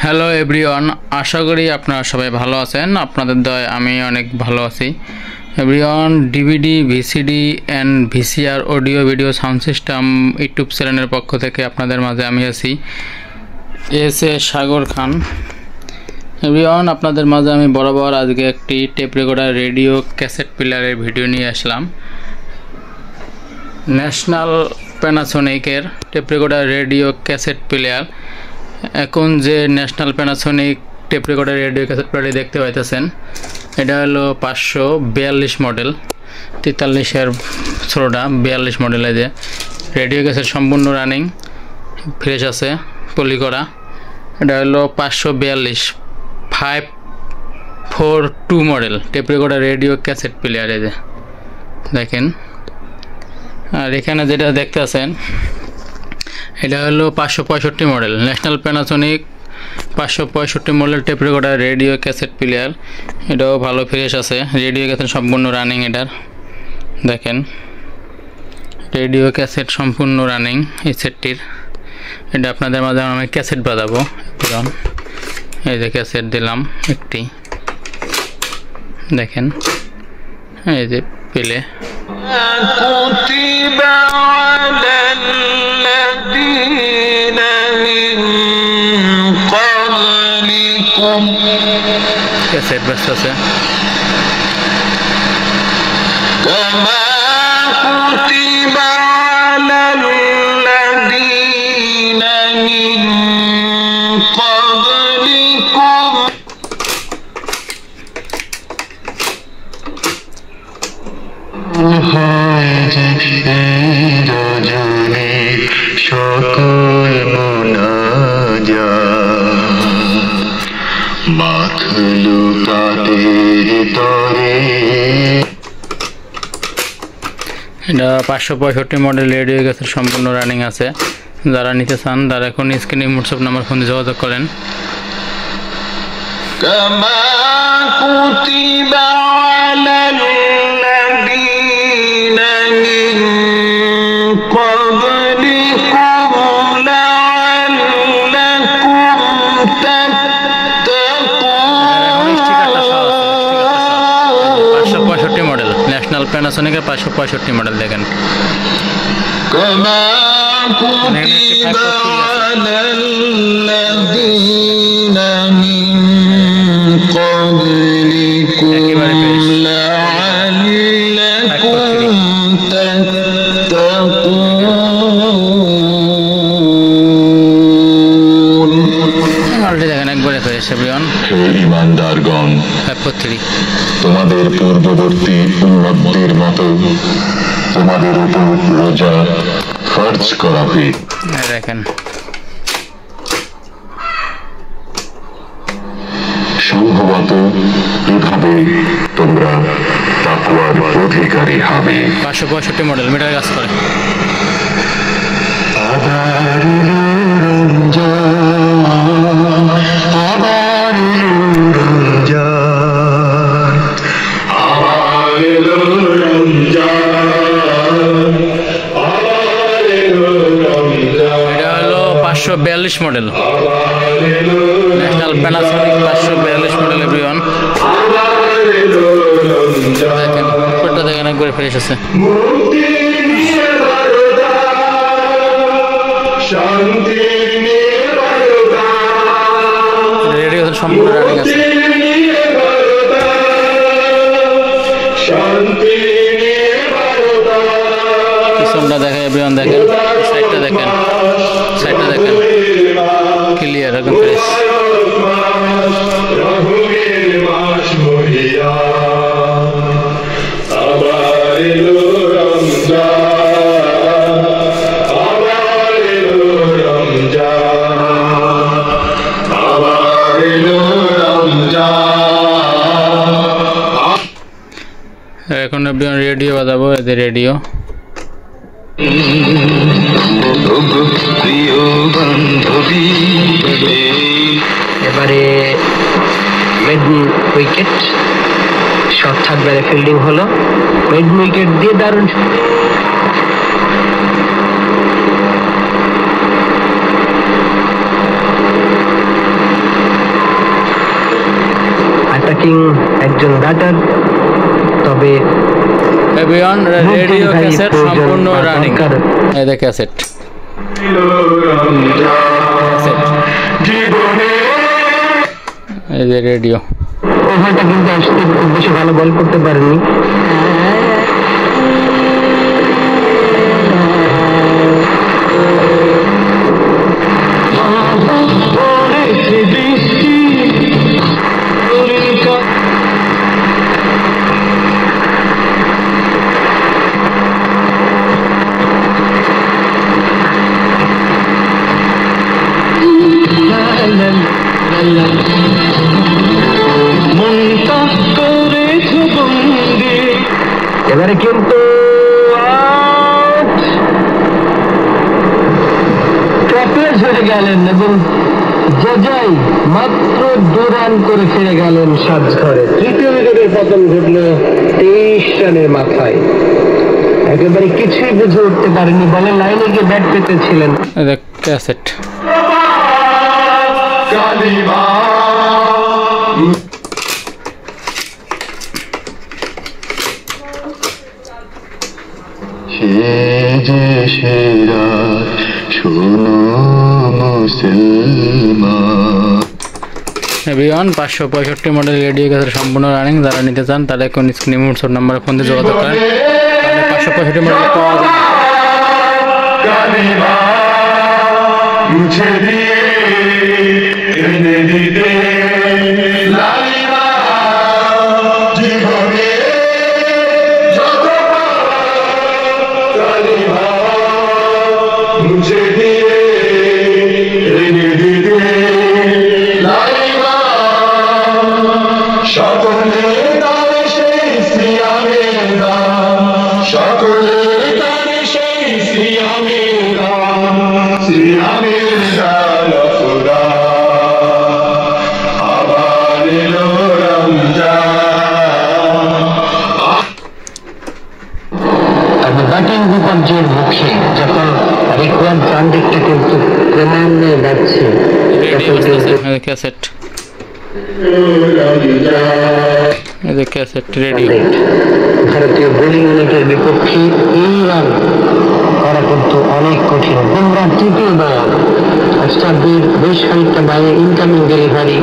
Hello everyone, আশা করি আপনারা সবাই ভালো আছেন। আপনাদের দয় আমি অনেক ভালো আছি। Everyone, DVD, VCD and VCR audio video sound system YouTube চ্যানেলের পক্ষ থেকে আপনাদের মাঝে আমি আছি এস.এ. সাগর খান। এভরিওয়ান, আপনাদের মাঝে আমি বরাবর আজকে একটি টেপ রেকর্ডার রেডিও ক্যাসেট প্লেয়ারের ভিডিও নিয়ে আসলাম। ন্যাশনাল প্যানাসোনিকের tape recorder radio cassette player. এখন যে national Panasonic tape recorder radio cassette প্লেয়ারটি দেখতে পাইতেছেন, এটা হলো 542 মডেল, 43-এর ছোটোটা 42 মডেলে। যে রেডিও ক্যাসেট সম্পূর্ণ রানিং ফ্রেশ আছে, পলি করা। এটা হলো 542 542 model tape recorder radio cassette player. এই যে দেখেন, আর এখানে যেটা দেখতে আছেন এটা হলো 565 model National Panasonic 565 model tape recorder radio cassette player. এটাও ভালো ফ্রেশ আছে, রেডিও ক্যাসেট সম্পূর্ণ রানিং। এটার দেখেন, রেডিও ক্যাসেট সম্পূর্ণ রানিং এই সেটটির। এটা আপনাদের মাঝে আমি ক্যাসেট বাজাবো। এই যে ক্যাসেট দিলাম একটি, দেখেন এই যে পেলে। ক্যাসেট ব্যস্ত আছে। সকল মোনাজা মাখলুকাতের তরে। এটা 565 মডেল রেডিও ক্যাসেট সম্পূর্ণ রানিং আছে। যারা নিতে চান তারা এখন স্ক্রিনে হোয়াটসঅ্যাপ নাম্বার ফোন দিয়ে যোগাযোগ করেন। মডেল ন্যাশনাল প্যানাসোনিকের 565 মডেল দেখেন। দেখেন একবারে ফ্রেশ। ইমানদারগণ, তোমাদের পূর্ববর্তী উম্মতদের মতো তোমাদের উপর রোজা ফরজ করা হয়েছে। দেখেন সম্ভবত এভাবে তোমরা তাকওয়ার অধিকারী হবে। 565 মডেল মিটার কাজ করে। এটা হলো 542 model National Panasonic 542 model. Everyone দেখেন, উপরটা দেখেন একবারে ফ্রেশ আছে। রেডিও সম্পূর্ণ রানিং আছে। পিছনটা দেখেন এভরিওয়ান, দেখেন সাইডটা দেখেন, সাইডটা দেখেন ক্লিয়ার একদম ফ্রেশ। এখন রেডিও বাজাবো। এদের রেডিও এবারে মিডন উইকেট শট থাকবে, ফিল্ডিং হলো মিডন উইকেট দিয়ে দারুণ। লাকিং একজন ব্যাটার, তবে এভিয়ন রেডিও ক্যাসেট সম্পূর্ণ রানিং। এই যে ক্যাসেট এই যে রেডিও। ওভারটা কিন্তু আসতে খুব বেশি ভালো বল করতে পারেনি। এবারে কিন্তু ট্র্যাপেজ হয়ে গেলেন এবং জজাই মাত্র 2 রান করে ফিরে গেলেন সাজঘরে। তৃতীয় উইকেটের পতন ঘটল 23 রানের মাথায়। একেবারে কিছুই বুঝে উঠতে পারেনি, বলের লাইনে গিয়ে ব্যাট পেতেছিলেন। Cassette Avion 565 model radio cassette সম্পূর্ণ রানিং। যারা নিতে চান তারা এখন স্ক্রিনে হোয়াটসঅ্যাপ নাম্বারে ফোন দিয়ে যোগাযোগ করেন। 565 মডেল পাওয়া যায়। ব্যাটিং বিপর্যয়ের মুখে যখন রিকোয়ার্ড রান রেটটা কিন্তু ক্রমান্বয়ে বাড়ছে, ক্যাসেট ক্যাসেট রেডিও। ভারতীয় বোলিং ইউনিটের বিপক্ষে এই রান করা কিন্তু অনেক কঠিন। বুমরা তৃতীয় বল, আশরাফের বেশ খানিকটা বাইরে ইনকামিং ডেলিভারি